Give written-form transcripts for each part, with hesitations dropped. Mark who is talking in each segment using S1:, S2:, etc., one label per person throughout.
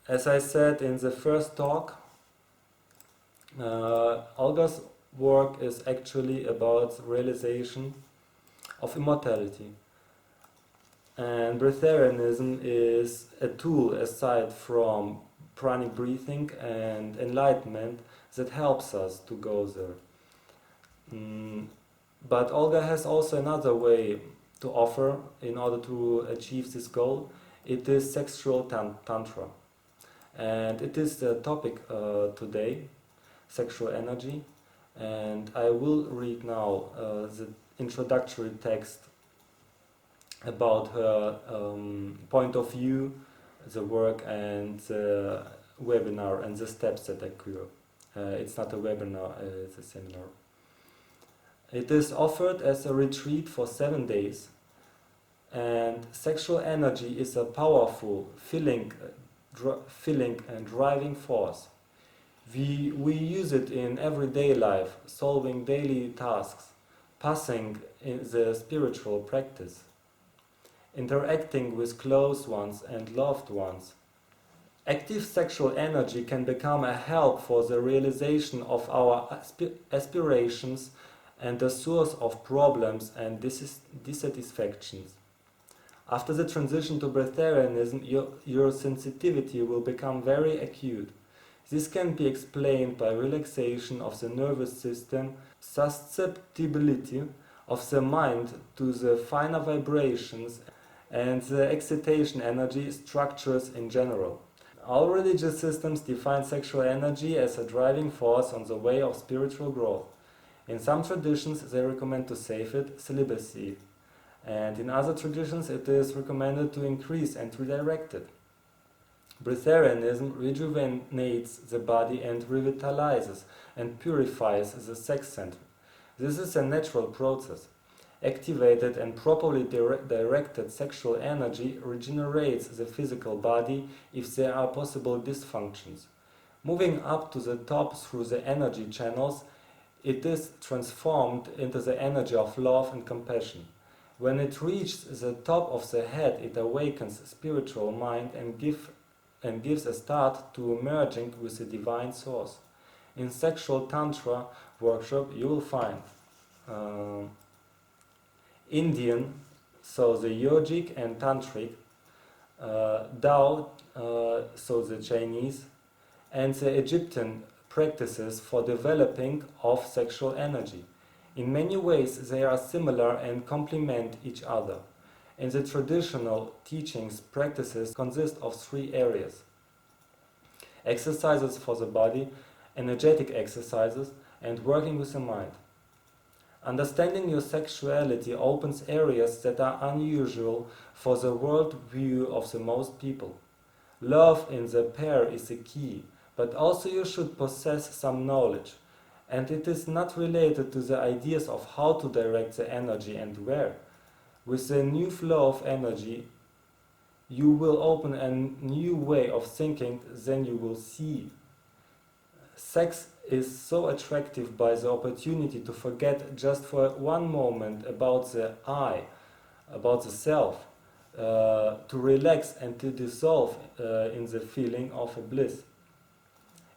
S1: As I said in the first talk, Olga's work is actually about realization of immortality. And Breatharianism is a tool aside from pranic breathing and enlightenment that helps us to go there. But Olga has also another way to offer in order to achieve this goal. It is Sexual Tantra. And it is the topic today, sexual energy. And I will read now the introductory text about her point of view, the work and the webinar and the steps that occur. It's not a webinar, it's a seminar. It is offered as a retreat for 7 days, and sexual energy is a powerful, filling and driving force. We use it in everyday life, solving daily tasks, passing in the spiritual practice, interacting with close ones and loved ones. Active sexual energy can become a help for the realization of our aspirations and the source of problems and dissatisfactions. After the transition to Breatharianism, your sensitivity will become very acute. This can be explained by relaxation of the nervous system, susceptibility of the mind to the finer vibrations, and the excitation energy structures in general. All religious systems define sexual energy as a driving force on the way of spiritual growth. In some traditions, they recommend to save it, celibacy, and in other traditions, it is recommended to increase and redirect it. Breatharianism rejuvenates the body and revitalizes and purifies the sex center. This is a natural process. Activated and properly directed sexual energy regenerates the physical body if there are possible dysfunctions. Moving up to the top through the energy channels, it is transformed into the energy of love and compassion. When it reaches the top of the head, it awakens spiritual mind and gives a start to merging with the divine source. In Sexual Tantra workshop, you will find Indian, so the yogic and tantric, Tao, so the Chinese, and the Egyptian practices for developing of sexual energy. In many ways they are similar and complement each other. In the traditional teachings, practices consist of 3 areas: exercises for the body, energetic exercises, and working with the mind. Understanding your sexuality opens areas that are unusual for the world view of the most people. Love in the pair is the key, but also you should possess some knowledge, and it is not related to the ideas of how to direct the energy and where. With the new flow of energy, you will open a new way of thinking, then you will see. Sex is so attractive by the opportunity to forget just for one moment about the I, about the self, to relax and to dissolve in the feeling of a bliss.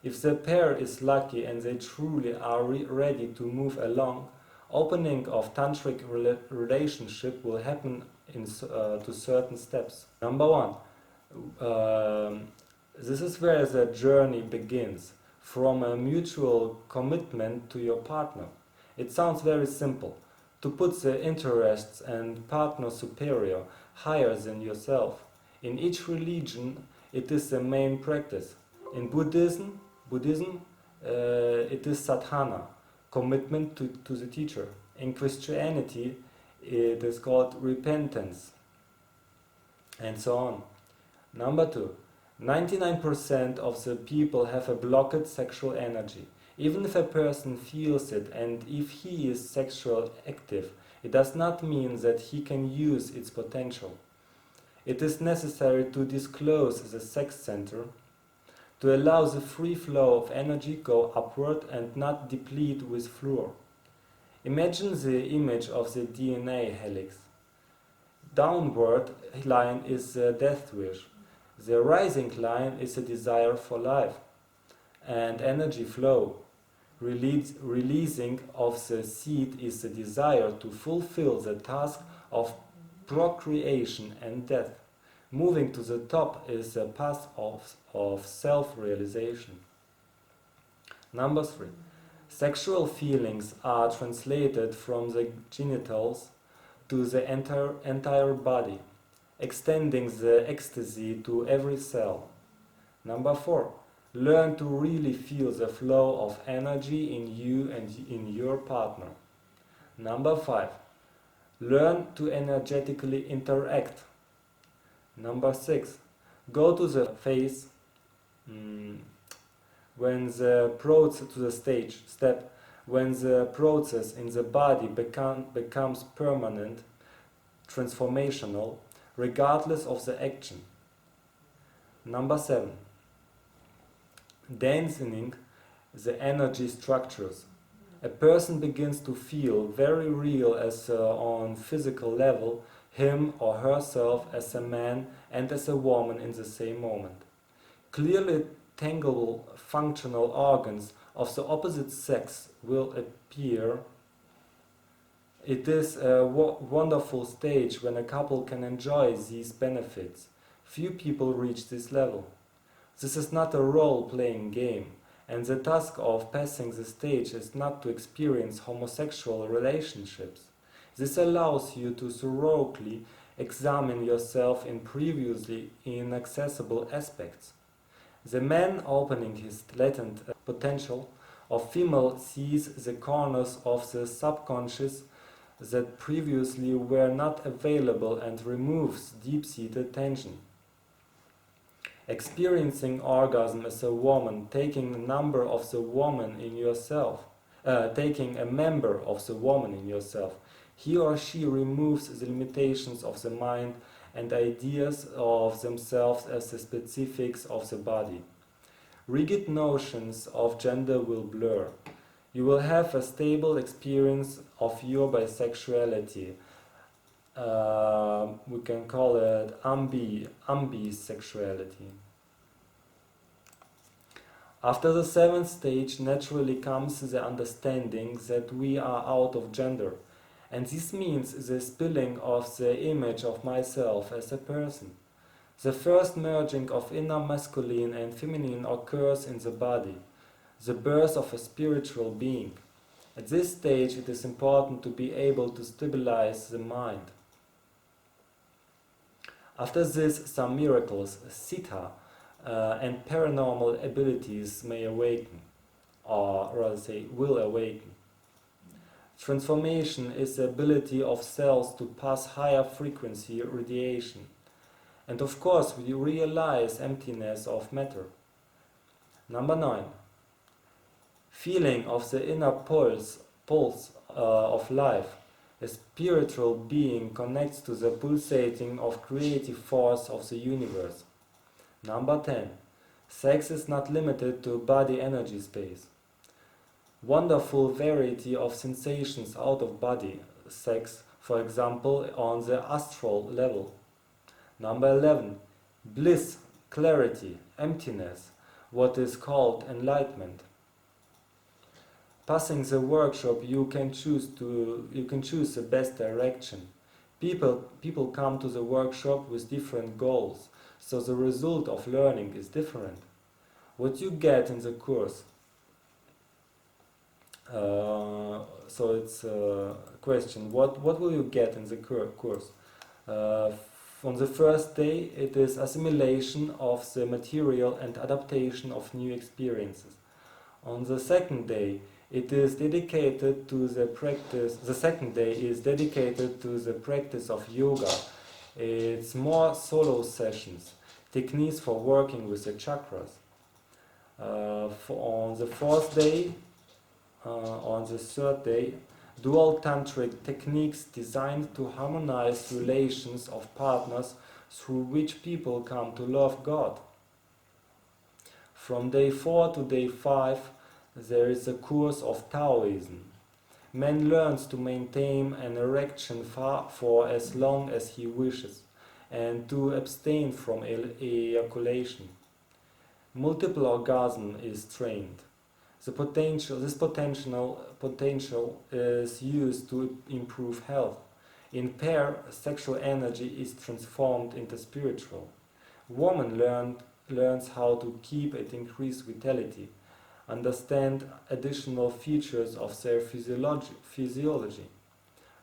S1: If the pair is lucky and they truly are ready to move along, opening of tantric relationship will happen to certain steps. Number 1, this is where the journey begins, from a mutual commitment to your partner. It sounds very simple, to put the interests and partner superior, higher than yourself. In each religion, it is the main practice. In Buddhism, it is sadhana, commitment to the teacher. In Christianity, it is called repentance, and so on. Number 2, 99% of the people have a blocked sexual energy. Even if a person feels it and if he is sexually active, it does not mean that he can use its potential. It is necessary to disclose the sex center, to allow the free flow of energy go upward and not deplete with fluor. Imagine the image of the DNA helix. Downward line is the death wish. The rising line is a desire for life and energy flow. Releasing of the seed is the desire to fulfill the task of procreation and death. Moving to the top is the path of self-realization. Number 3. Sexual feelings are translated from the genitals to the entire body, extending the ecstasy to every cell. Number 4. Learn to really feel the flow of energy in you and in your partner. Number 5. Learn to energetically interact. Number 6. Go to the phase when the process to the step when the process in the body becomes permanent, transformational, regardless of the action. Number 7. Dancing the energy structures. A person begins to feel very real as on physical level, him or herself as a man and as a woman in the same moment. Clearly tangible functional organs of the opposite sex will appear. It is a wonderful stage when a couple can enjoy these benefits. Few people reach this level. This is not a role-playing game, and the task of passing the stage is not to experience homosexual relationships. This allows you to thoroughly examine yourself in previously inaccessible aspects. The man opening his latent potential of female sees the corners of the subconscious that previously were not available and removes deep-seated tension. Experiencing orgasm as a woman, taking a member of the woman in yourself, he or she removes the limitations of the mind and ideas of themselves as the specifics of the body. Rigid notions of gender will blur. You will have a stable experience of your bisexuality. We can call it ambisexuality. After the 7th stage, naturally comes the understanding that we are out of gender, and this means the spilling of the image of myself as a person. The first merging of inner masculine and feminine occurs in the body, the birth of a spiritual being. At this stage, it is important to be able to stabilize the mind. After this, some miracles, siddha, and paranormal abilities may awaken, or rather say, will awaken. Transformation is the ability of cells to pass higher frequency radiation. And of course, we realize emptiness of matter. Number 9. Feeling of the inner pulse of life. A spiritual being connects to the pulsating of creative force of the universe. Number 10. Sex is not limited to body energy space. Wonderful variety of sensations out of body sex, for example, on the astral level. Number 11. Bliss, clarity, emptiness, what is called enlightenment. Passing the workshop, you can choose the best direction. People come to the workshop with different goals, so the result of learning is different. What you get in the course. So it's a question, what will you get in the course? On the first day, it is assimilation of the material and adaptation of new experiences. On the second day, it is dedicated to the practice. The second day is dedicated to the practice of yoga. It's more solo sessions, techniques for working with the chakras. On the fourth day, on the third day, dual tantric techniques designed to harmonize relations of partners through which people come to love God. From day 4 to day 5, there is a course of Taoism. Man learns to maintain an erection for as long as he wishes, and to abstain from ejaculation. Multiple orgasm is trained. This potential is used to improve health. In pair, sexual energy is transformed into spiritual. Woman learns how to keep and increase vitality, understand additional features of their physiology,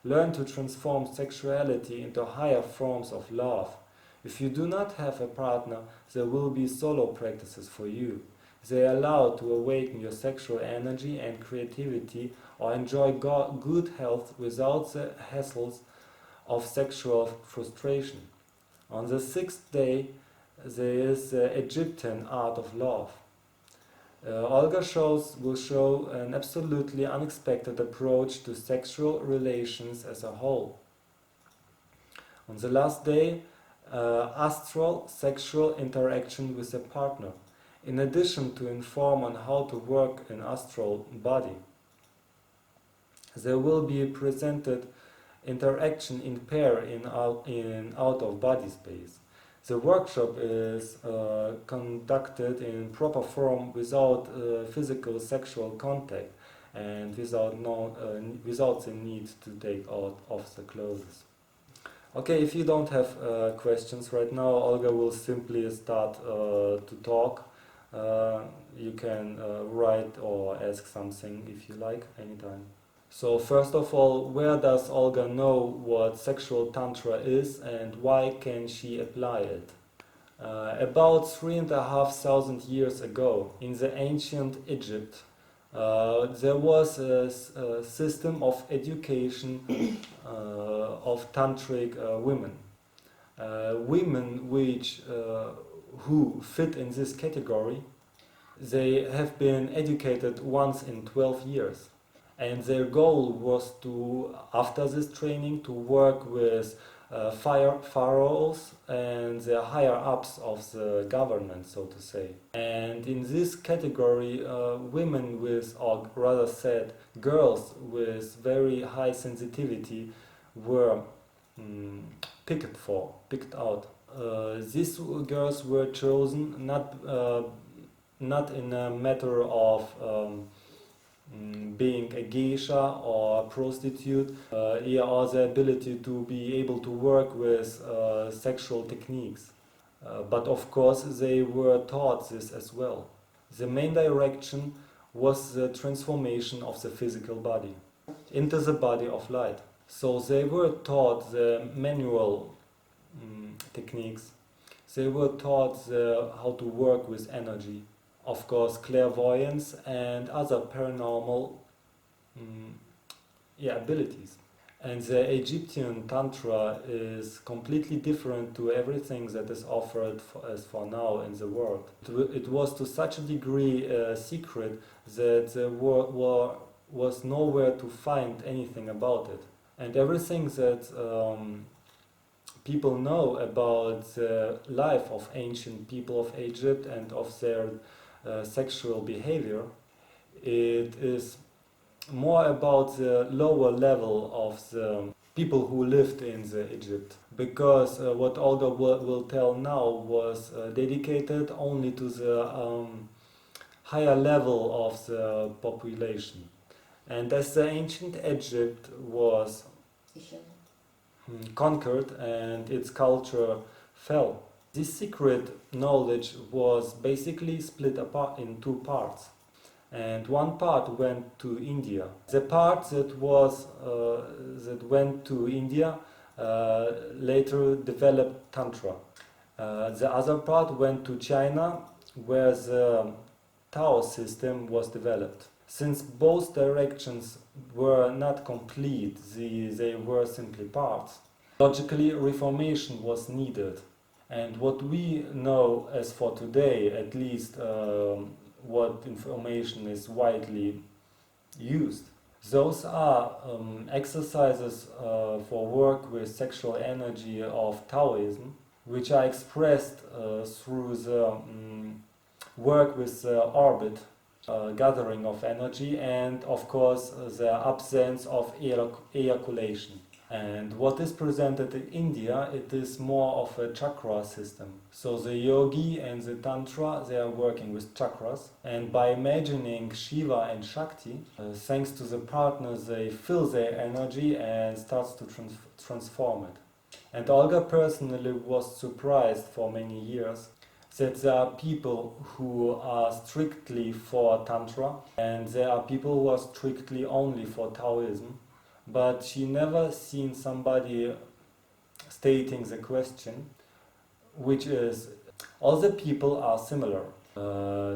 S1: learn to transform sexuality into higher forms of love. If you do not have a partner, there will be solo practices for you. They allow to awaken your sexual energy and creativity or enjoy good health without the hassles of sexual frustration. On the sixth day, there is the Egyptian art of love. Olga will show an absolutely unexpected approach to sexual relations as a whole. On the last day, astral sexual interaction with a partner, in addition to inform on how to work in astral body. There will be presented interaction in pair in out of body space. The workshop is conducted in proper form without physical sexual contact and without the need to take off the clothes. Okay, if you don't have questions right now, Olga will simply start to talk. You can write or ask something if you like, anytime. So first of all, where does Olga know what sexual tantra is and why can she apply it? About 3,500 years ago, in the ancient Egypt, there was a system of education of tantric women. Women who fit in this category, they have been educated once in 12 years. And their goal was to, after this training, to work with pharaohs and the higher ups of the government, so to say. And in this category, women with, or rather said, girls with very high sensitivity were picked out. These girls were chosen not in a matter of being a geisha or a prostitute, or the ability to be able to work with sexual techniques. But of course they were taught this as well. The main direction was the transformation of the physical body into the body of light. So they were taught the manual techniques. They were taught how to work with energy. Of course, clairvoyance and other paranormal abilities. And the Egyptian Tantra is completely different to everything that is offered as for now in the world. It was to such a degree secret that there was nowhere to find anything about it. And everything that people know about the life of ancient people of Egypt and of their sexual behavior, it is more about the lower level of the people who lived in the Egypt, because what Olga will tell now was dedicated only to the higher level of the population. And as the ancient Egypt was conquered and its culture fell, this secret knowledge was basically split apart in two parts, and one part went to India. The part that went to India later developed Tantra. The other part went to China, where the Tao system was developed. Since both directions were not complete, they were simply parts. Logically, reformation was needed. And what we know as for today, at least what information is widely used, those are exercises for work with sexual energy of Taoism, which are expressed through the work with the orbit, gathering of energy, and of course the absence of ejaculation. And what is presented in India, it is more of a chakra system. So the yogi and the tantra, they are working with chakras, and by imagining Shiva and Shakti, thanks to the partner, they fill their energy and starts to transform it. And Olga personally was surprised for many years that there are people who are strictly for tantra, and there are people who are strictly only for Taoism. But she never seen somebody stating the question, which is, all the people are similar.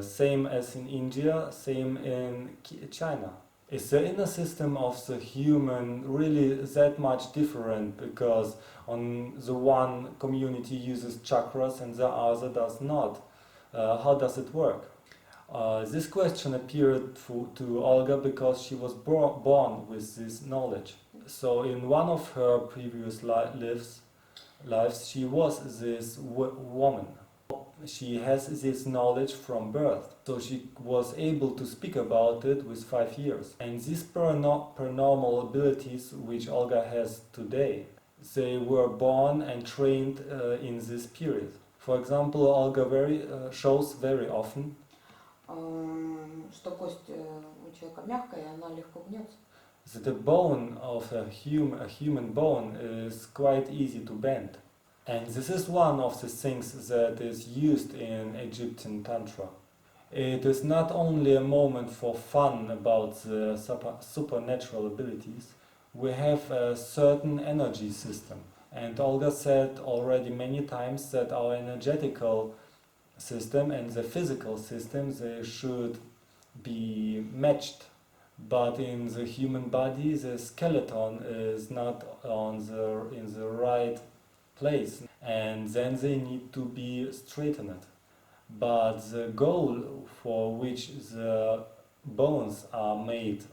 S1: Same as in India, same in China. Is the inner system of the human really that much different? Because on the one community uses chakras and the other does not. How does it work? This question appeared to Olga because she was born with this knowledge. So in one of her previous lives, she was this woman. She has this knowledge from birth. So she was able to speak about it with 5 years. And these paranormal abilities which Olga has today, they were born and trained in this period. For example, Olga shows very often
S2: что кость у человека мягкая, и она легко гнется.
S1: That the bone of a human bone is quite easy to bend. And this is one of the things that is used in Egyptian Tantra. It is not only a moment for fun about the supernatural abilities, we have a certain energy system. And Olga said already many times that our energetical system and the physical system, they should be matched. But in the human body, the skeleton is not in the right place, and then they need to be straightened. But the goal for which the bones are made,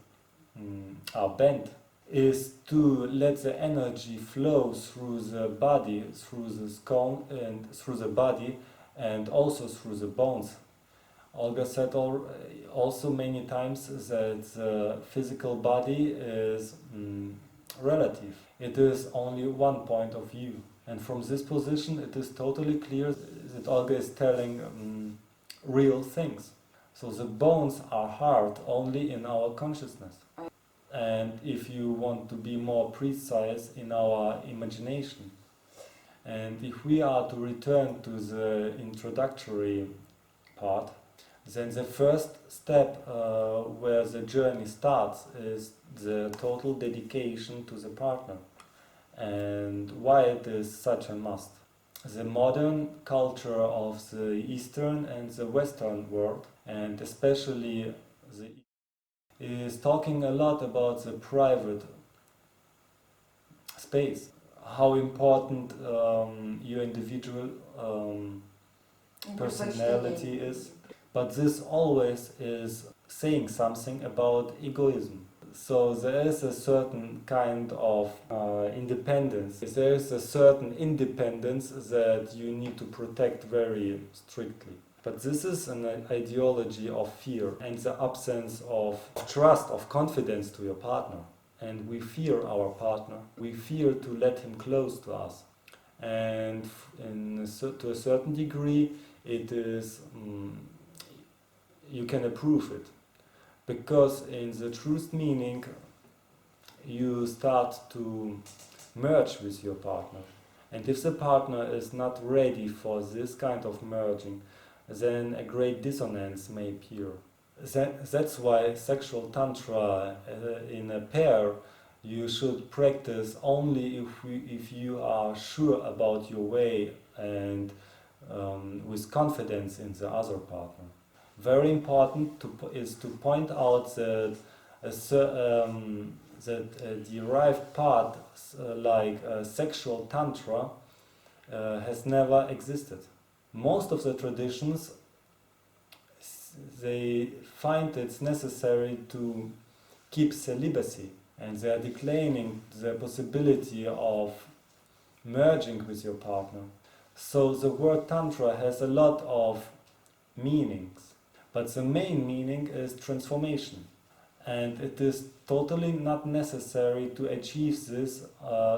S1: are bent, is to let the energy flow through the body, through the skull and through the body, and also through the bones. Olga said also many times that the physical body is relative. It is only one point of view. And from this position, it is totally clear that Olga is telling real things. So the bones are hard only in our consciousness. And if you want to be more precise, in our imagination. And if we are to return to the introductory part, then the first step where the journey starts is the total dedication to the partner. And why it is such a must. The modern culture of the Eastern and the Western world, and especially is talking a lot about the private space, how important your individual personality is. But this always is saying something about egoism. So there is a certain kind of independence. There is a certain independence that you need to protect very strictly. But this is an ideology of fear and the absence of trust, of confidence to your partner. And we fear our partner. We fear to let him close to us. And to a certain degree, it is you can approve it. Because in the truth meaning, you start to merge with your partner. And if the partner is not ready for this kind of merging, then a great dissonance may appear. That's why sexual tantra in a pair, you should practice only if you are sure about your way and with confidence in the other partner. Very important is to point out that that derived part like sexual tantra has never existed. Most of the traditions, they find it's necessary to keep celibacy, and they are declining the possibility of merging with your partner. So the word tantra has a lot of meanings. But the main meaning is transformation. And it is totally not necessary to achieve this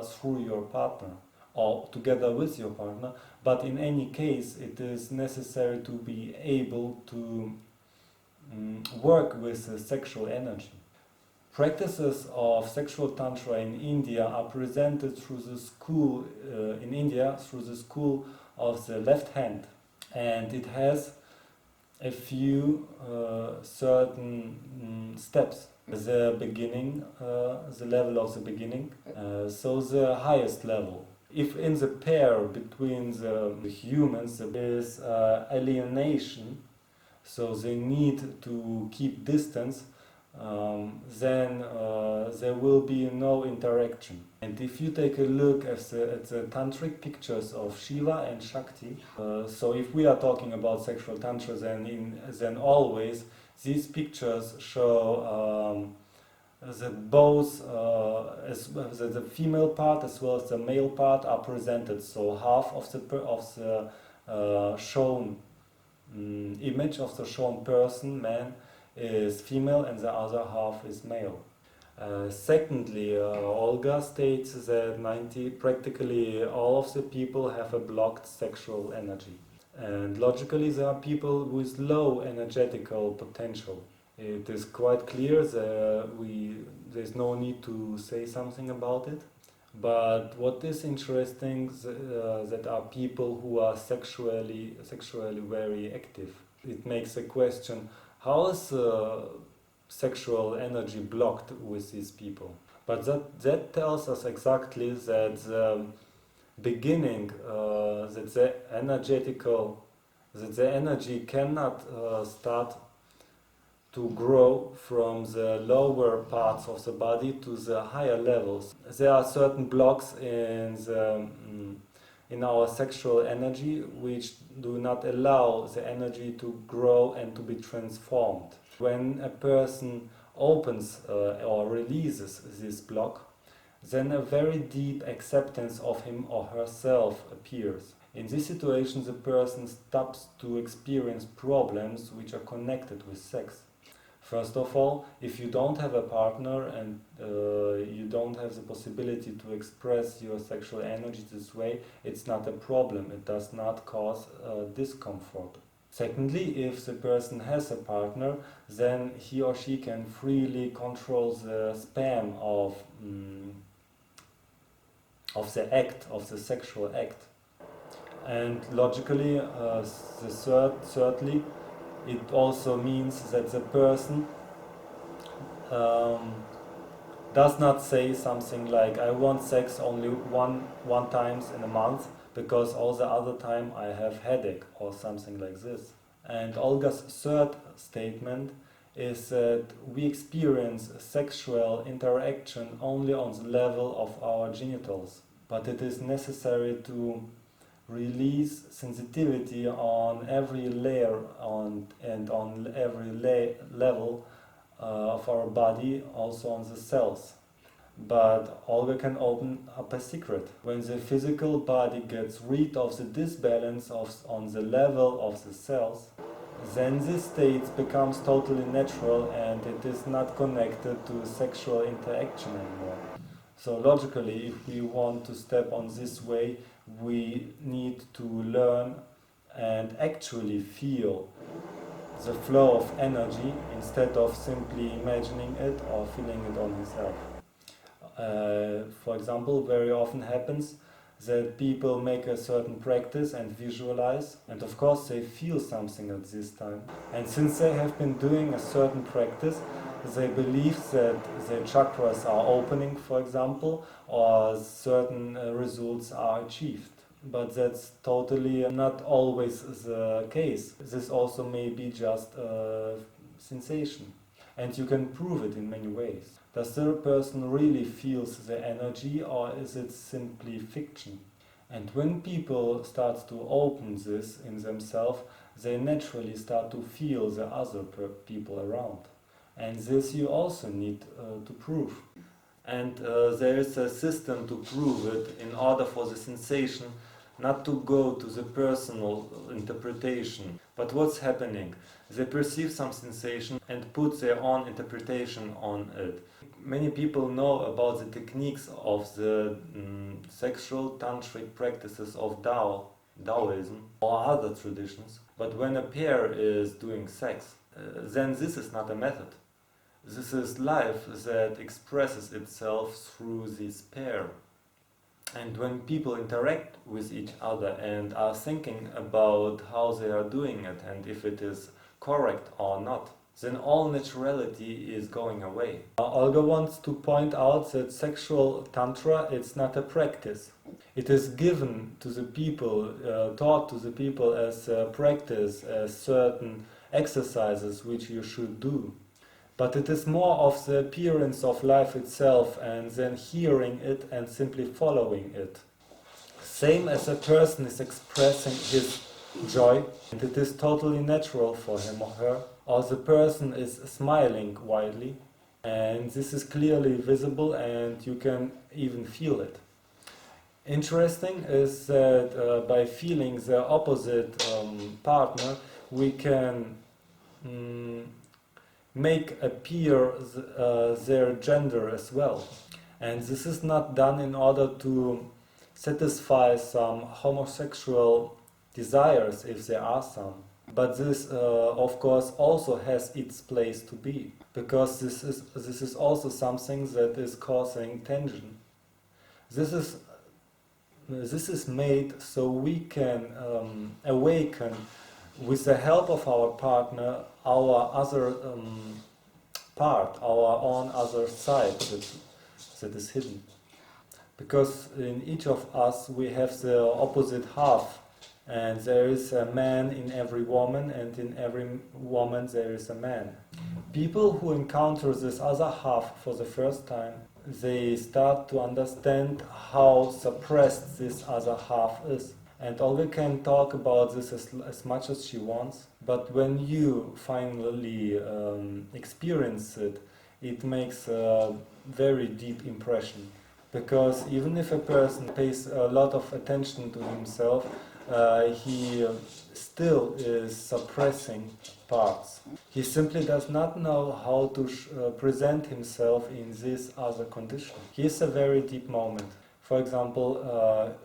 S1: through your partner or together with your partner, but in any case it is necessary to be able to work with the sexual energy. Practices of sexual tantra in India are presented through the school through the school of the left hand, and it has a few certain steps. The beginning, the level of the beginning, so the highest level. If in the pair between the humans there is alienation, so they need to keep distance, then there will be no interaction. And if you take a look at the tantric pictures of Shiva and Shakti, so if we are talking about sexual tantra, then always these pictures show that both the female part as well as the male part are presented. So half of the shown image of the shown person, man, is female and the other half is male. Secondly, Olga states that practically all of the people have a blocked sexual energy. And logically there are people with low energetical potential. It is quite clear that there's no need to say something about it. But what is interesting that are people who are sexually very active. It makes a question, how is sexual energy blocked with these people? But that tells us exactly that the beginning, that the energy cannot start to grow from the lower parts of the body to the higher levels. There are certain blocks in our sexual energy which do not allow the energy to grow and to be transformed. When a person opens or releases this block, then a very deep acceptance of him or herself appears. In this situation, the person stops to experience problems which are connected with sex. First of all, if you don't have a partner and you don't have the possibility to express your sexual energy this way, it's not a problem. It does not cause discomfort. Secondly, if the person has a partner, then he or she can freely control the span of the sexual act. And logically, thirdly, it also means that the person does not say something like, I want sex only one times in a month because all the other time I have headache or something like this. And Olga's third statement is that we experience sexual interaction only on the level of our genitals, but it is necessary to release sensitivity on every layer and on every level of our body, also on the cells. But Olga can open up a secret. When the physical body gets rid of the disbalance on the level of the cells, then this state becomes totally natural and it is not connected to sexual interaction anymore. So logically, if we want to step on this way, we need to learn and actually feel the flow of energy instead of simply imagining it or feeling it on himself. For example, very often happens that people make a certain practice and visualize, and of course they feel something at this time. And since they have been doing a certain practice, they believe that their chakras are opening, for example, or certain results are achieved. But that's totally not always the case. This also may be just a sensation. And you can prove it in many ways. Does the person really feels the energy, or is it simply fiction? And when people start to open this in themselves, they naturally start to feel the other people around. And this you also need to prove. And there is a system to prove it in order for the sensation not to go to the personal interpretation, but what's happening. They perceive some sensation and put their own interpretation on it. Many people know about the techniques of the sexual tantric practices of Taoism or other traditions, but when a pair is doing sex, then this is not a method. This is life that expresses itself through this pair. And when people interact with each other and are thinking about how they are doing it and if it is correct or not, then all naturality is going away. Olga wants to point out that sexual tantra, it's not a practice. It is given to the people, taught to the people as a practice, as certain exercises which you should do. But it is more of the appearance of life itself and then hearing it and simply following it. Same as a person is expressing his joy, and it is totally natural for him or her, or the person is smiling widely, and this is clearly visible and you can even feel it. Interesting is that by feeling the opposite partner, we can make appear their gender as well. And this is not done in order to satisfy some homosexual desires, if there are some. But this, of course, also has its place to be, because this is also something that is causing tension. This is made so we can awaken, with the help of our partner, our other part, our own other side that is hidden. Because in each of us we have the opposite half, and there is a man in every woman, and in every woman there is a man. People who encounter this other half for the first time, they start to understand how suppressed this other half is. And Olga can talk about this as much as she wants, but when you finally experience it, it makes a very deep impression. Because even if a person pays a lot of attention to himself, he still is suppressing parts. He simply does not know how to present himself in this other condition. Here's a very deep moment. For example,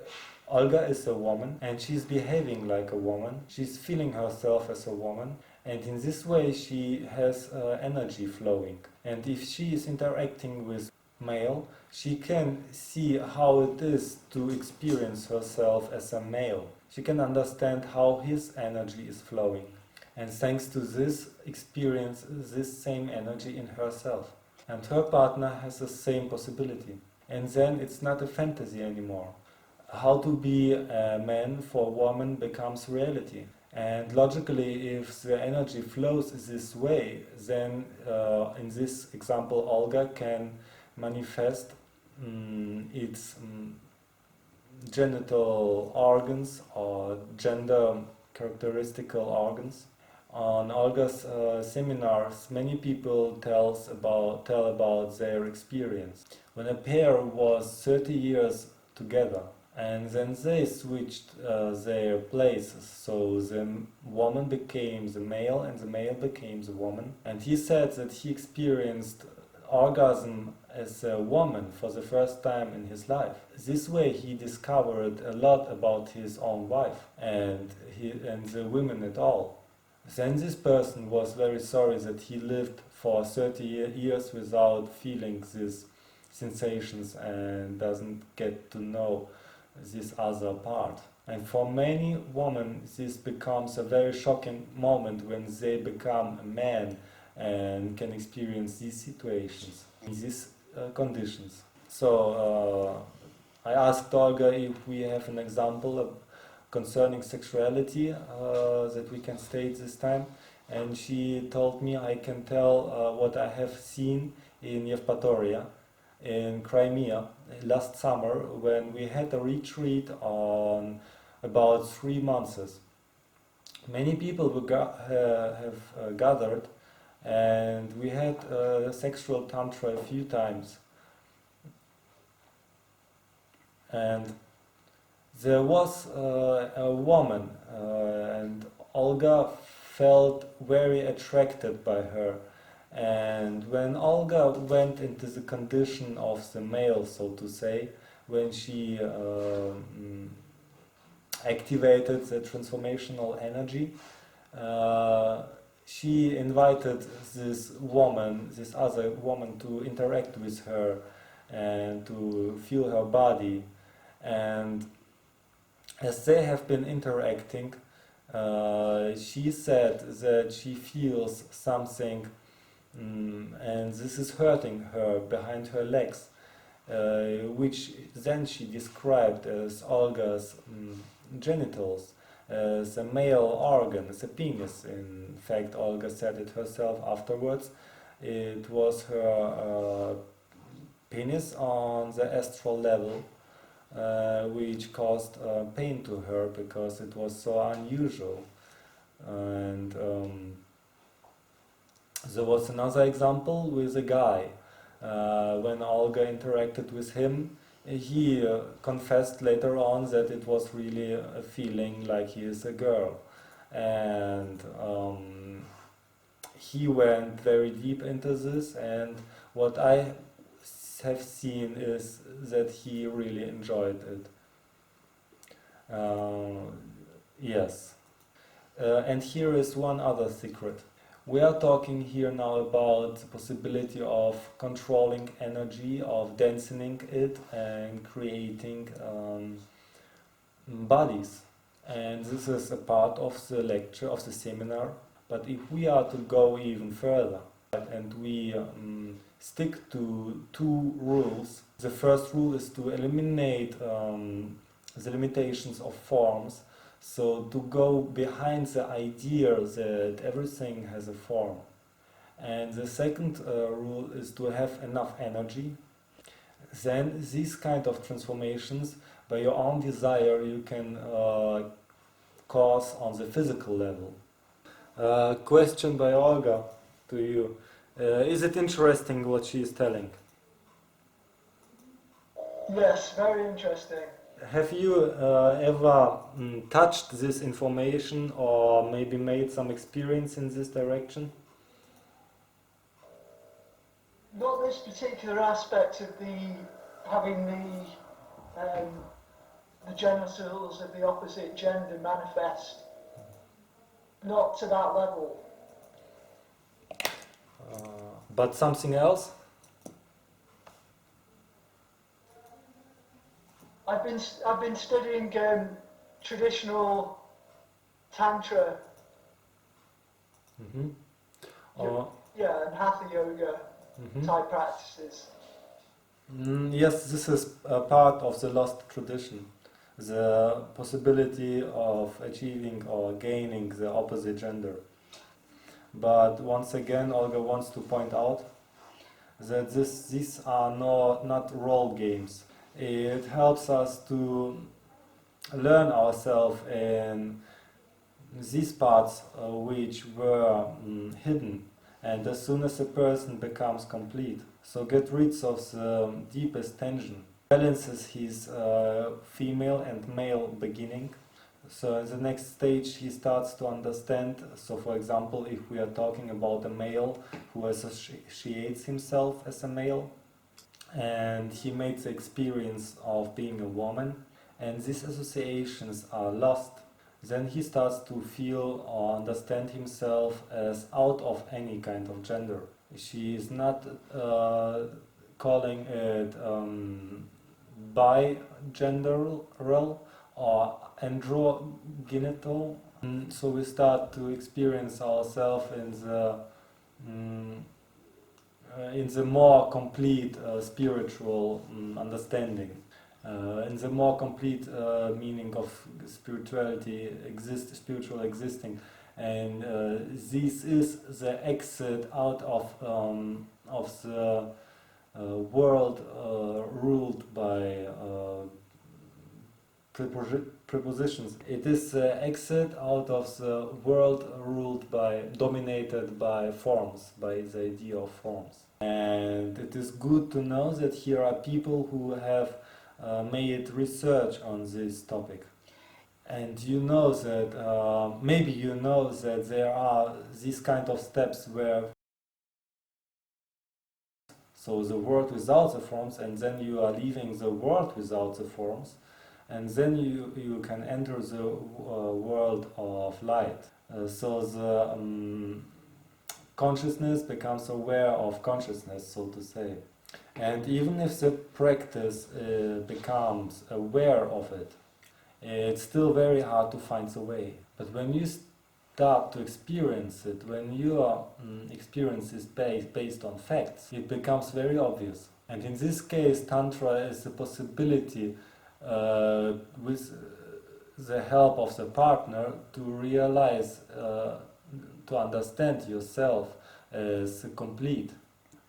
S1: Olga is a woman and she's behaving like a woman. She's feeling herself as a woman, and in this way she has energy flowing. And if she is interacting with male, she can see how it is to experience herself as a male. She can understand how his energy is flowing, and thanks to this, experience this same energy in herself. And her partner has the same possibility. And then it's not a fantasy anymore. How to be a man for a woman becomes reality. And logically, if the energy flows this way, then in this example, Olga can manifest its genital organs or gender characteristical organs. On Olga's seminars, many people tell about their experience. When a pair was 30 years together, and then they switched their places, so the woman became the male and the male became the woman. And he said that he experienced orgasm as a woman for the first time in his life. This way he discovered a lot about his own wife and the women at all. Then this person was very sorry that he lived for 30 years without feeling these sensations and doesn't get to know this other part. And for many women this becomes a very shocking moment when they become a man and can experience these situations, these conditions. So I asked Olga if we have an example concerning sexuality that we can state this time, and she told me I can tell what I have seen in Yevpatoria, in Crimea, last summer, when we had a retreat on about 3 months. Many people have gathered, and we had sexual tantra a few times. And There was a woman, and Olga felt very attracted by her. And when Olga went into the condition of the male, so to say, when she activated the transformational energy, she invited this woman, this other woman, to interact with her and to feel her body. And as they have been interacting, she said that she feels something, and this is hurting her behind her legs, which then she described as Olga's genitals, as a male organ, as a penis. In fact, Olga said it herself afterwards. It was her penis on the astral level, which caused pain to her because it was so unusual. And there was another example with a guy. When Olga interacted with him, he confessed later on that it was really a feeling like he is a girl. And he went very deep into this, and what I have seen is that he really enjoyed it. Yes. And here is one other secret. We are talking here now about the possibility of controlling energy, of densening it and creating bodies. And this is a part of the lecture, of the seminar. But if we are to go even further, and we stick to two rules. The first rule is to eliminate the limitations of forms, so to go behind the idea that everything has a form. And the second rule is to have enough energy. Then these kind of transformations, by your own desire, you can cause on the physical level. Question by Olga to you. Is it interesting what she is telling?
S3: Yes, very interesting.
S1: Have you ever touched this information or maybe made some experience in this direction?
S3: Not this particular aspect of having the genitals of the opposite gender manifest. Not to that level.
S1: But something else?
S3: I've been studying traditional tantra.
S1: Mm-hmm.
S3: Yeah, and hatha yoga type practices.
S1: Yes, this is a part of the lost tradition. The possibility of achieving or gaining the opposite gender. But once again, Olga wants to point out that these are not role games. It helps us to learn ourselves in these parts which were hidden. And as soon as a person becomes complete, so get rid of the deepest tension, balances his female and male beginning. So in the next stage he starts to understand, so for example, if we are talking about a male who associates himself as a male, and he makes the experience of being a woman, and these associations are lost, then he starts to feel or understand himself as out of any kind of gender. She is not calling it bi-genderal or androgenital. So we start to experience ourselves in the more complete spiritual understanding, in the more complete meaning of spirituality, spiritual existing, and this is the exit out of the world ruled by prepositions. It is the exit out of the world dominated by forms, by the idea of forms. And it is good to know that here are people who have made research on this topic. And you know that, maybe you know that there are these kind of steps where so the world without the forms, and then you are leaving the world without the forms, and then you can enter the world of light. So the consciousness becomes aware of consciousness, so to say. And even if the practice becomes aware of it, it's still very hard to find the way. But when you start to experience it, when your experience is based on facts, it becomes very obvious. And in this case, Tantra is the possibility with the help of the partner to realize, to understand yourself as complete.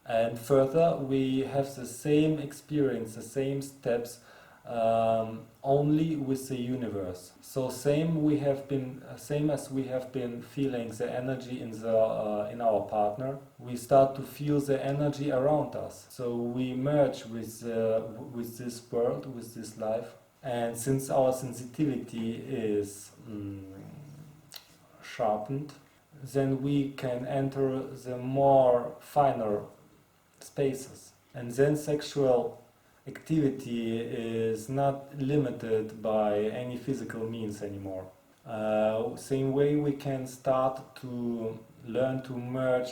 S1: And further, we have the same experience, the same steps, only with the universe. So same as we have been feeling the energy in our partner, we start to feel the energy around us. So we merge with this world, with this life. And since our sensitivity is sharpened, then we can enter the more finer spaces. And then sexual activity is not limited by any physical means anymore. Same way we can start to learn to merge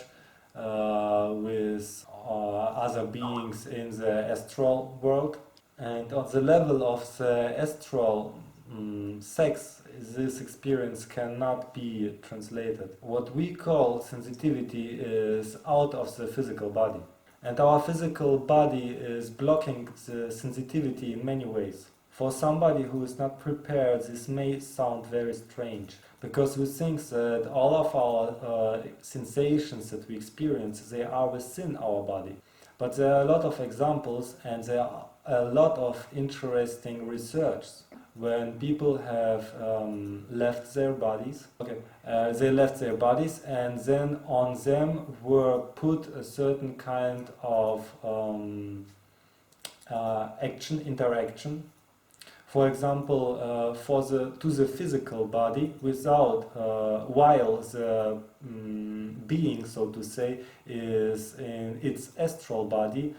S1: with other beings in the astral world. And on the level of the astral sex, this experience cannot be translated. What we call sensitivity is out of the physical body. And our physical body is blocking the sensitivity in many ways. For somebody who is not prepared, this may sound very strange, because we think that all of our sensations that we experience, they are within our body. But there are a lot of examples, and there are a lot of interesting research when people have left their bodies. They left their bodies, and then on them were put a certain kind of interaction. For example, to the physical body, while the being, so to say, is in its astral body,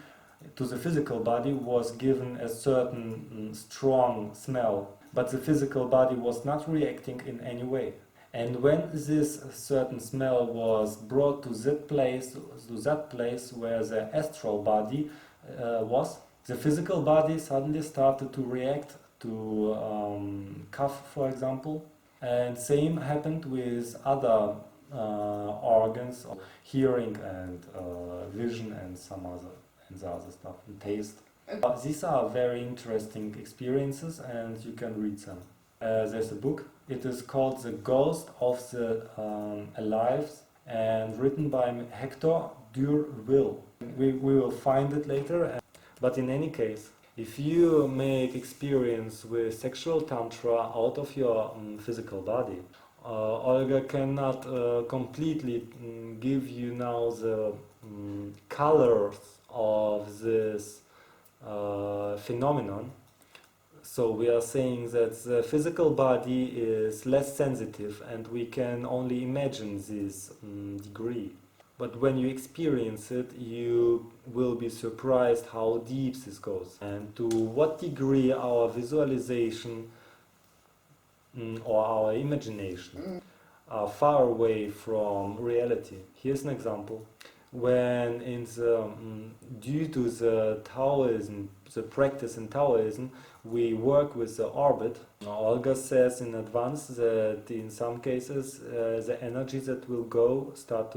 S1: to the physical body was given a certain strong smell, but the physical body was not reacting in any way. And when this certain smell was brought to that place where the astral body was, the physical body suddenly started to react to cough, for example. And same happened with other organs, hearing and vision and some other stuff, and taste. These are very interesting experiences, and you can read them. There's a book. It is called The Ghost of the Alive, and written by Hector Durville. We will find it later. But in any case, if you make experience with sexual tantra out of your physical body, Olga cannot completely give you now the colors of this phenomenon. So we are saying that the physical body is less sensitive, and we can only imagine this degree. But when you experience it, you will be surprised how deep this goes, and to what degree our visualization or our imagination are far away from reality. Here's an example. When due to the Taoism, the practice in Taoism, we work with the orbit. Olga says in advance that in some cases the energy that will starts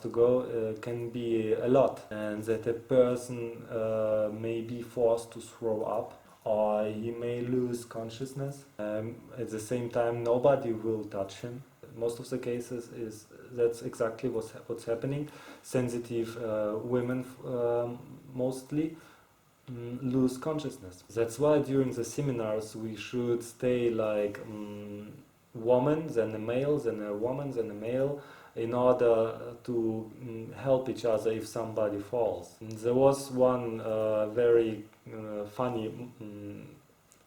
S1: to go can be a lot, and that a person may be forced to throw up, or he may lose consciousness. At the same time, nobody will touch him. Most of the cases that's exactly what's happening. Sensitive women mostly lose consciousness. That's why during the seminars we should stay like woman, then a male, then a woman, then a male, in order to help each other if somebody falls. And there was one very funny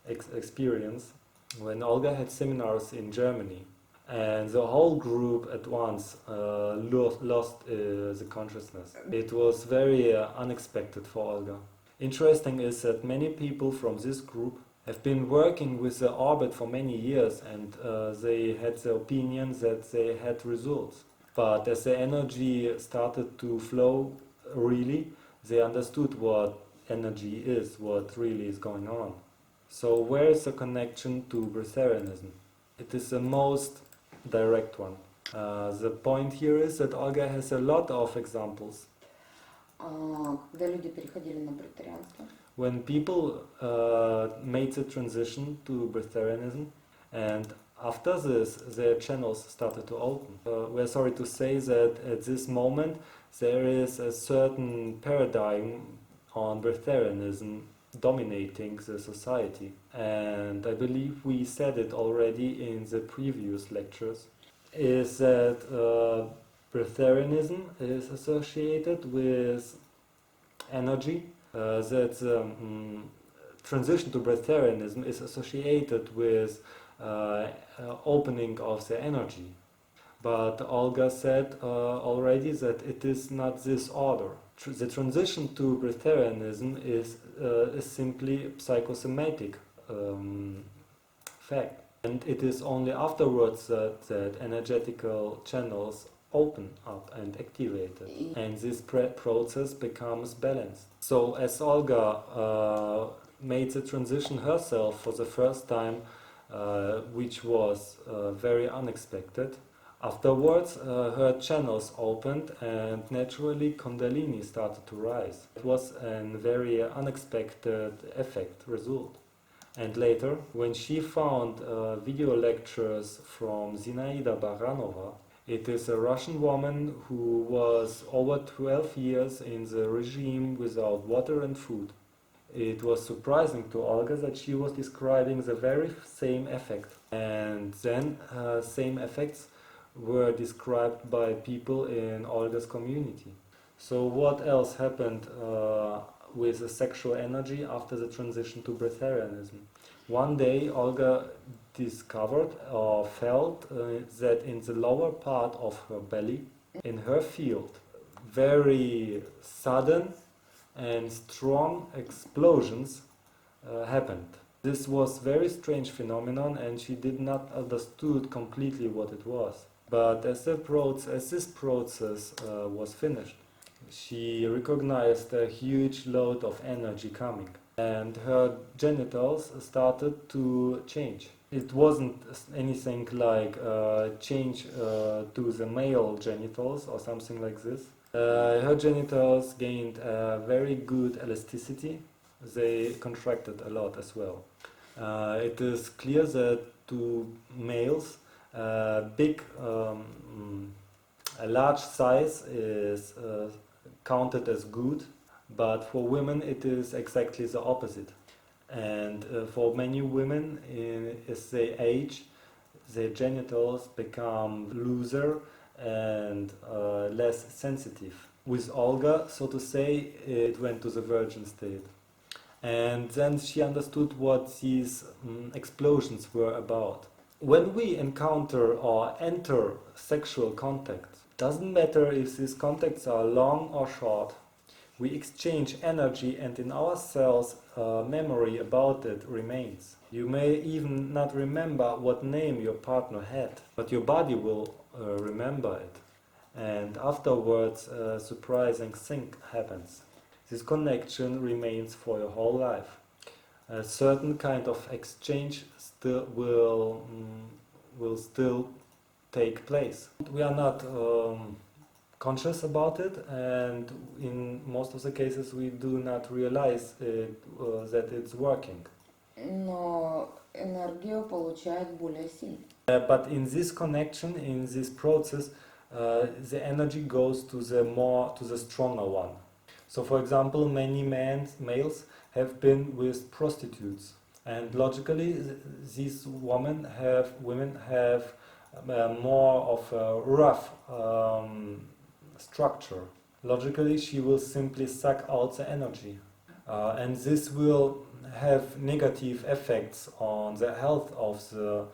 S1: experience when Olga had seminars in Germany, and the whole group at once lost the consciousness. It was very unexpected for Olga. Interesting is that many people from this group have been working with the orbit for many years, and they had the opinion that they had results. But as the energy started to flow really, they understood what energy is, what really is going on. So where is the connection to Breatharianism? It is the most direct one. The point here is that Olga has a lot of examples.
S2: Когда люди переходили на бритарианство,
S1: When people made the transition to Breatharianism, and after this their channels started to open. We're sorry to say that at this moment there is a certain paradigm on Breatharianism dominating the society, and I believe we said it already in the previous lectures, is that Breatharianism is associated with energy, that transition to Breatharianism is associated with opening of the energy. But Olga said already that it is not this order. The transition to Breatharianism is simply psychosomatic fact. And it is only afterwards that energetical channels open up and activated, and this process becomes balanced. So as Olga made the transition herself for the first time, which was very unexpected, afterwards her channels opened and naturally Kundalini started to rise. It was a very unexpected result. And later, when she found video lectures from Zinaida Baranova, it is a Russian woman who was over 12 years in the regime without water and food. It was surprising to Olga that she was describing the very same effect. And then same effects were described by people in Olga's community. So what else happened with the sexual energy after the transition to Breatharianism? One day Olga discovered or felt that in the lower part of her belly, in her field, very sudden and strong explosions happened. This was very strange phenomenon, and she did not understood completely what it was. But as this process was finished, she recognized a huge load of energy coming, and her genitals started to change. It wasn't anything like change to the male genitals or something like this. Her genitals gained very good elasticity. They contracted a lot as well. It is clear that to males, a large size is counted as good, but for women it is exactly the opposite. And for many women, as they age, their genitals become looser and less sensitive. With Olga, so to say, it went to the virgin state. And then she understood what these explosions were about. When we encounter or enter sexual contact, doesn't matter if these contacts are long or short, we exchange energy, and in our cells memory about it remains. You may even not remember what name your partner had, but your body will remember it. And afterwards a surprising thing happens. This connection remains for your whole life. A certain kind of exchange still will still take place. We are not conscious about it, and in most of the cases we do not realize that it's working.
S2: но энергию получает более сильно.
S1: But in this connection, in this process, the energy goes to the stronger one. So, for example, many males have been with prostitutes, and logically, these women have more of a rough structure. Logically, she will simply suck out the energy. and this will have negative effects on the health of the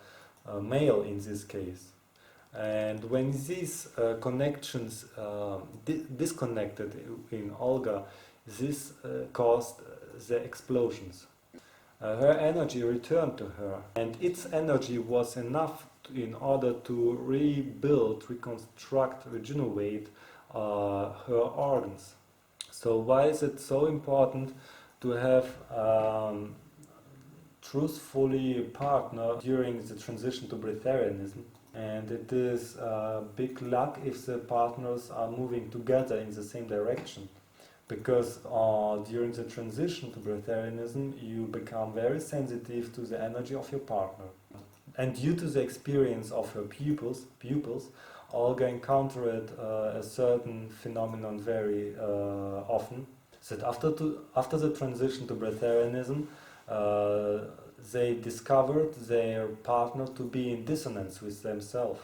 S1: male in this case. And when these connections disconnected in Olga, this caused the explosions. Her energy returned to her, and its energy was enough in order to rebuild, reconstruct, regenerate her organs. So why is it so important to have truthfully partner during the transition to Breatharianism? And it is a big luck if the partners are moving together in the same direction. Because during the transition to Breatharianism, you become very sensitive to the energy of your partner. And due to the experience of her pupils, Olga encountered a certain phenomenon very often, that after the transition to Breatharianism, they discovered their partner to be in dissonance with themselves.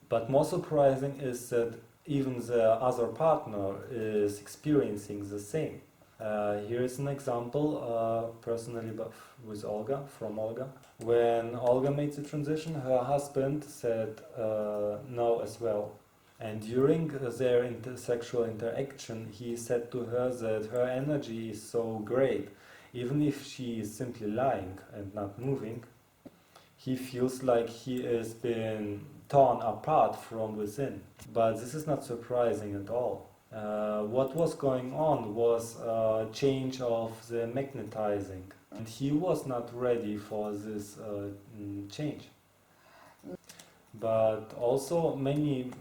S1: But more surprising is that even the other partner is experiencing the same. Here is an example, personally with Olga, from Olga. When Olga made the transition, her husband said no as well. And during their sexual interaction, he said to her that her energy is so great. Even if she is simply lying and not moving, he feels like he is being torn apart from within. But this is not surprising at all. What was going on was a change of the magnetizing, and he was not ready for this change. But also many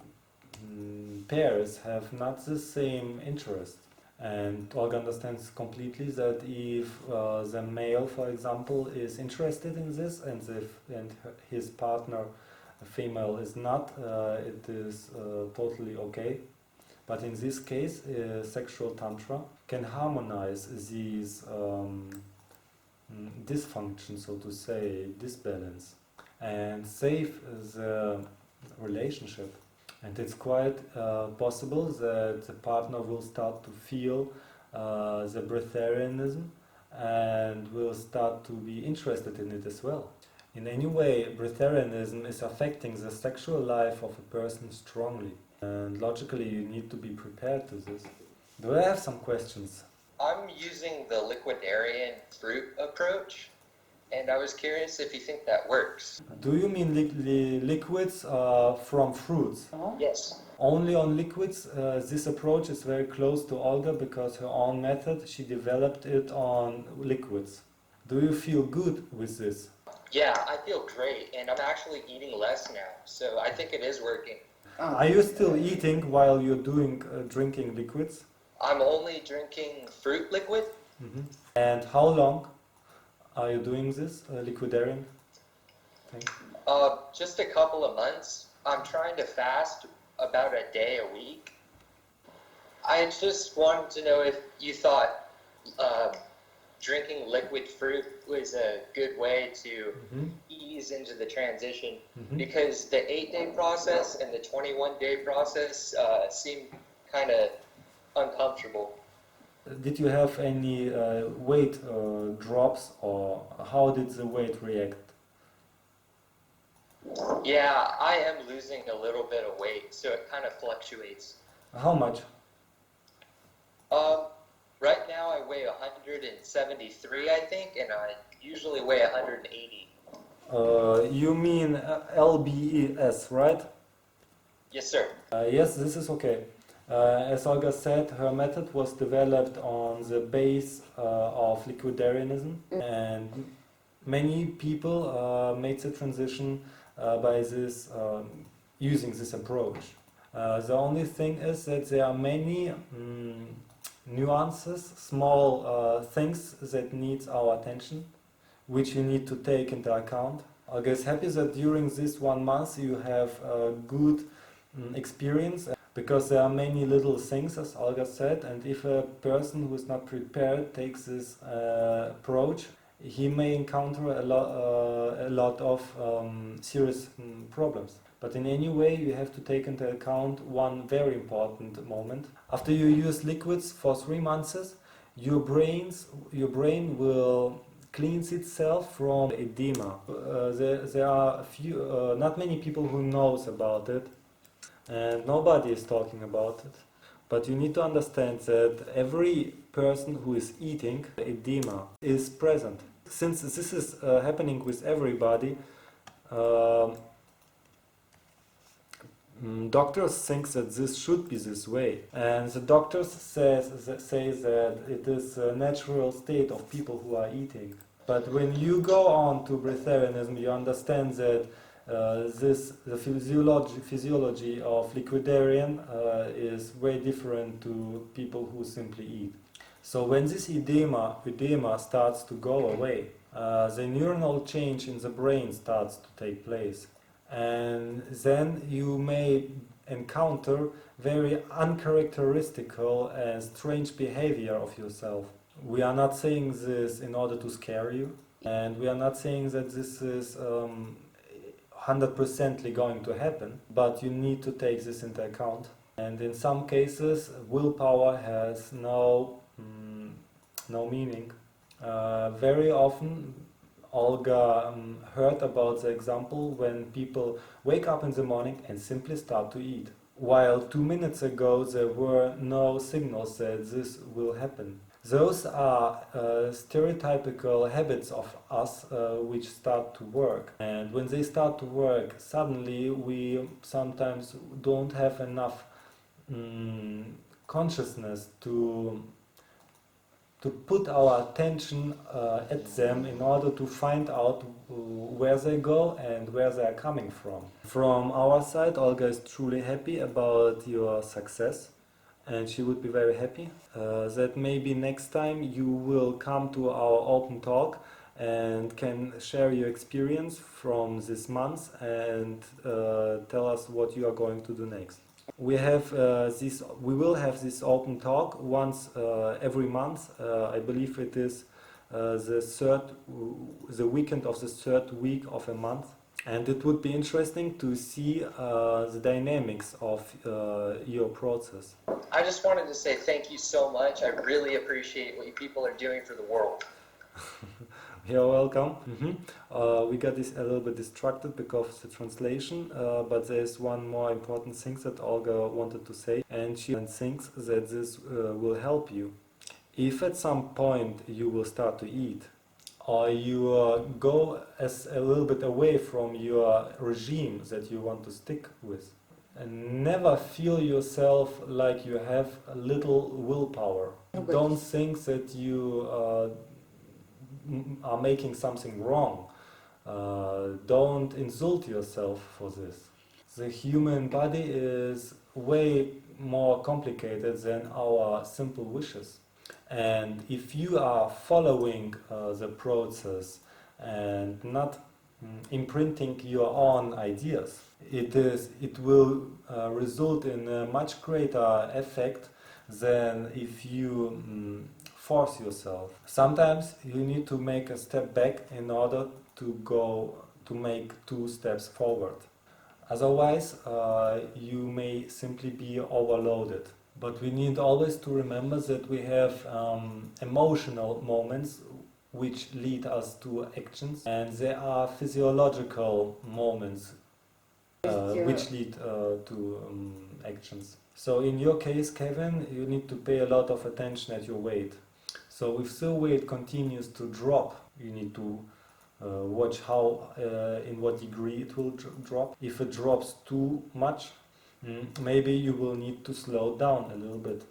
S1: pairs have not the same interest. And Olga understands completely that if the male, for example, is interested in this, and his partner, a female, is not, it is totally okay. But in this case, sexual tantra can harmonize these dysfunctions, so to say, disbalance, and save the relationship. And it's quite possible that the partner will start to feel the breatharianism and will start to be interested in it as well. In any way, breatharianism is affecting the sexual life of a person strongly. And logically, you need to be prepared to this. Do I have some questions?
S4: I'm using the Liquidarian fruit approach, and I was curious if you think that works.
S1: Do you mean liquids from fruits?
S4: Yes.
S1: Only on liquids. This approach is very close to Olga because her own method, she developed it on liquids. Do you feel good with this?
S4: Yeah, I feel great, and I'm actually eating less now, so I think it is working.
S1: Are you still eating while you're drinking liquids?
S4: I'm only drinking fruit liquid.
S1: Mm-hmm. And how long are you doing this, Liquidarian thing?
S4: Just a couple of months. I'm trying to fast about a day a week. I just wanted to know if you thought drinking liquid fruit was a good way to ease into the transition, because the 8-day process and the 21-day process seem kind of uncomfortable.
S1: Did you have any weight drops, or how did the weight react?
S4: Yeah, I am losing a little bit of weight, so it kind of fluctuates.
S1: How much?
S4: Right now I weigh 173, I think, and I usually weigh 180.
S1: You mean LBES, right?
S4: Yes, sir.
S1: Yes, this is okay. As Olga said, her method was developed on the base of Liquidarianism, and many people made the transition by this using this approach. The only thing is that there are many nuances, small things that need our attention, which you need to take into account. Olga is happy that during this 1 month you have a good experience, because there are many little things, as Olga said, and if a person who is not prepared takes this approach, he may encounter a lot of serious problems. But in any way, you have to take into account one very important moment. After you use liquids for 3 months, your brain will cleanse itself from edema. There are not many people who knows about it, and nobody is talking about it. But you need to understand that every person who is eating edema is present. Since this is happening with everybody, doctors think that this should be this way, and the doctors say that it is a natural state of people who are eating. But when you go on to Breatharianism, you understand that the physiology of Liquidarian is very different to people who simply eat. So when this edema starts to go away, the neuronal change in the brain starts to take place. And then you may encounter very uncharacteristical and strange behavior of yourself. We are not saying this in order to scare you, and we are not saying that this is 100% going to happen, but you need to take this into account. And in some cases, willpower has no meaning. Very often, Olga heard about the example when people wake up in the morning and simply start to eat, while 2 minutes ago there were no signals that this will happen. Those are stereotypical habits of us which start to work, and when they start to work, suddenly we sometimes don't have enough consciousness to put our attention at them in order to find out where they go and where they are coming from. From our side, Olga is truly happy about your success, and she would be very happy that maybe next time you will come to our open talk and can share your experience from this month and tell us what you are going to do next. We will have this open talk once every month. I believe it is the weekend of the third week of a month, and it would be interesting to see the dynamics of your process.
S4: I just wanted to say thank you so much. I really appreciate what you people are doing for the world.
S1: You're welcome. We got a little bit distracted because of the translation, but there's one more important thing that Olga wanted to say, and she thinks that this will help you. If at some point you will start to eat, or you go a little bit away from your regime that you want to stick with, and never feel yourself like you have a little willpower. Don't think that you are making something wrong. Don't insult yourself for this. The human body is way more complicated than our simple wishes. And if you are following the process and not imprinting your own ideas, it will result in a much greater effect than if you force yourself. Sometimes you need to make a step back in order to make 2 steps forward. Otherwise, you may simply be overloaded. But we need always to remember that we have emotional moments which lead us to actions, and there are physiological moments which lead to actions. So in your case, Kevin, you need to pay a lot of attention at your weight. So if the weight continues to drop, you need to watch how, in what degree it will drop. If it drops too much, maybe you will need to slow down a little bit.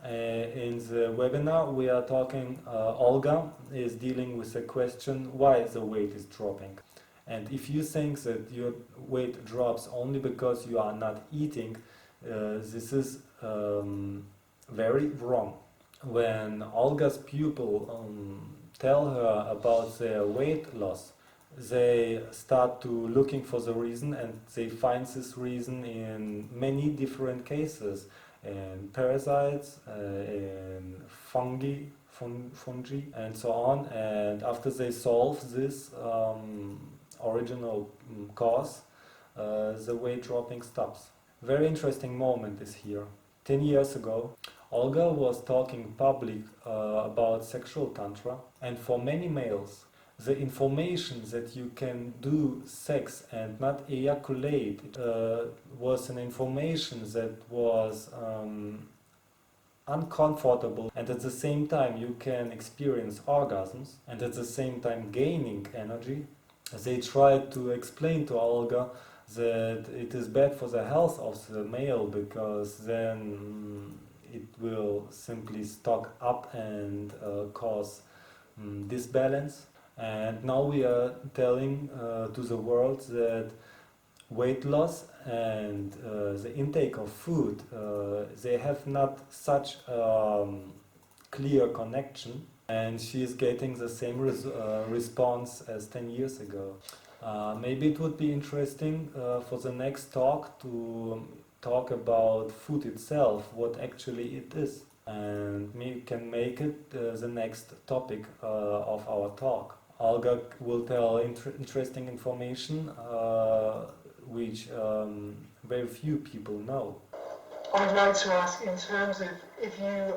S1: In the webinar we are talking, Olga is dealing with the question why the weight is dropping. And if you think that your weight drops only because you are not eating, this is very wrong. When Olga's pupil tell her about their weight loss, they start to looking for the reason, and they find this reason in many different cases, in parasites, in fungi, and so on. And after they solve this original cause, the weight dropping stops. Very interesting moment is here. 10 years ago, Olga was talking public about sexual tantra, and for many males, the information that you can do sex and not ejaculate was an information that was uncomfortable, and at the same time you can experience orgasms and at the same time gaining energy. They tried to explain to Olga that it is bad for the health of the male because then it will simply stock up and cause disbalance. And now we are telling to the world that weight loss and the intake of food, they have not such clear connection, and she is getting the same response as 10 years ago. Maybe it would be interesting for the next talk to talk about food itself, what actually it is, and we can make it the next topic of our talk. Olga will tell interesting information which very few people know.
S3: I would like to ask, in terms of if you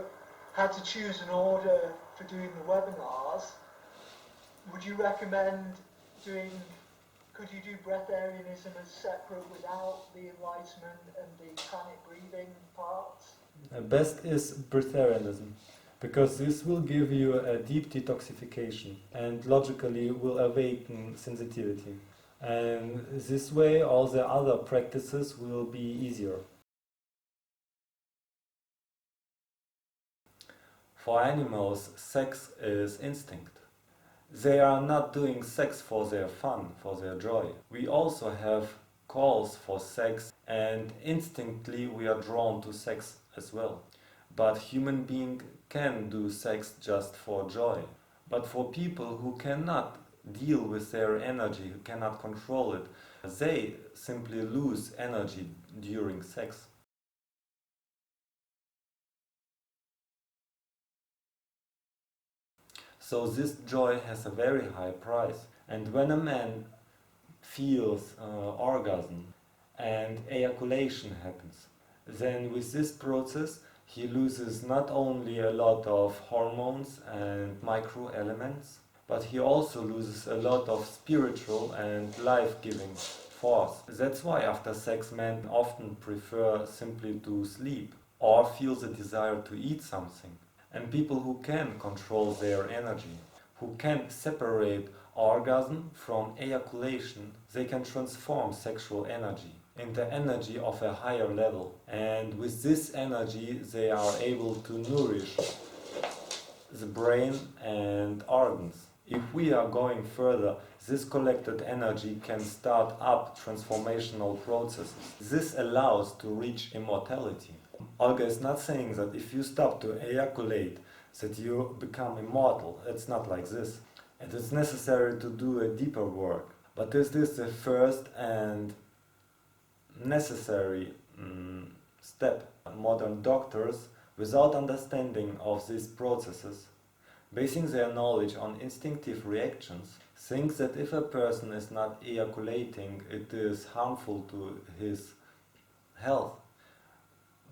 S3: had to choose an order for doing the webinars, would you recommend could you do Breatharianism as separate without the Enlightenment and the Pranic breathing parts?
S1: Best is Breatharianism, because this will give you a deep detoxification and logically will awaken sensitivity. And this way all the other practices will be easier. For animals, sex is instinct. They are not doing sex for their fun, for their joy. We also have calls for sex, and instinctively we are drawn to sex as well. But human beings can do sex just for joy. But for people who cannot deal with their energy, who cannot control it, they simply lose energy during sex. So this joy has a very high price. And when a man feels orgasm and ejaculation happens, then with this process he loses not only a lot of hormones and micro elements, but he also loses a lot of spiritual and life-giving force. That's why after sex men often prefer simply to sleep or feel the desire to eat something. And people who can control their energy, who can separate orgasm from ejaculation, they can transform sexual energy into energy of a higher level. And with this energy they are able to nourish the brain and organs. If we are going further, this collected energy can start up transformational processes. This allows to reach immortality. Olga is not saying that if you stop to ejaculate that you become immortal. It's not like this. It is necessary to do a deeper work. But is this the first and necessary step? Modern doctors, without understanding of these processes, basing their knowledge on instinctive reactions, think that if a person is not ejaculating, it is harmful to his health.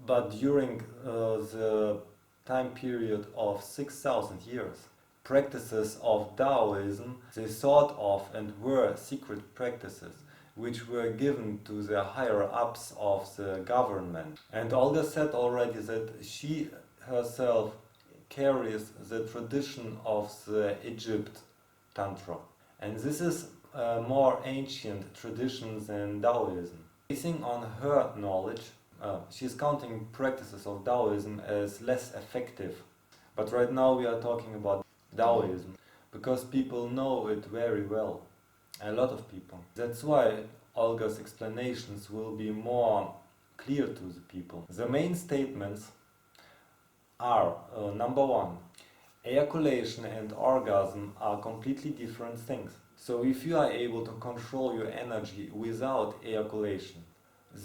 S1: But during the time period of 6,000 years, practices of Taoism, they thought of and were secret practices which were given to the higher-ups of the government. And Olga said already that she herself carries the tradition of the Egypt Tantra. And this is a more ancient tradition than Taoism. Basing on her knowledge, she's counting practices of Taoism as less effective. But right now we are talking about Taoism, because people know it very well. A lot of people. That's why Olga's explanations will be more clear to the people. The main statements are, number one, ejaculation and orgasm are completely different things. So if you are able to control your energy without ejaculation,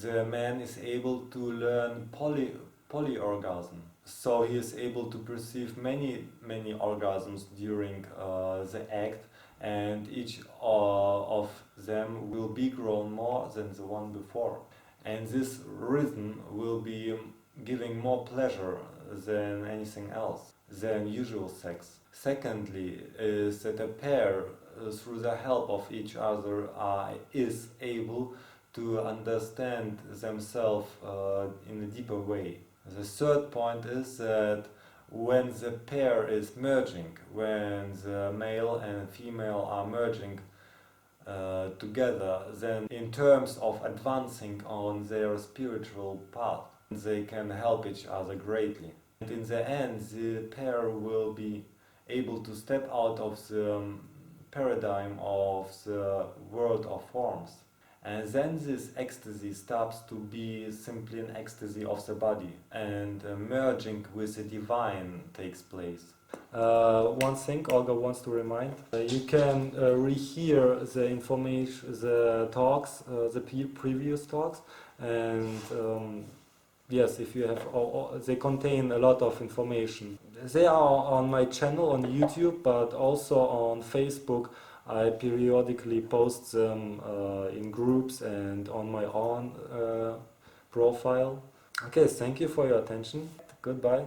S1: the man is able to learn polyorgasm. So he is able to perceive many orgasms during the act, and each of them will be grown more than the one before. And this rhythm will be giving more pleasure than anything else, than usual sex. Secondly, is that a pair, through the help of each other, is able to understand themselves in a deeper way. The third point is that when the pair is merging, when the male and female are merging together, then in terms of advancing on their spiritual path, they can help each other greatly. And in the end, the pair will be able to step out of the paradigm of the world of forms. And then this ecstasy stops to be simply an ecstasy of the body, and merging with the divine takes place. One thing Olga wants to remind, you can rehear the information, the talks, the previous talks, and yes, if you have, they contain a lot of information. They are on my channel on YouTube, but also on Facebook. I periodically post them in groups and on my own profile. Okay, thank you for your attention. Goodbye.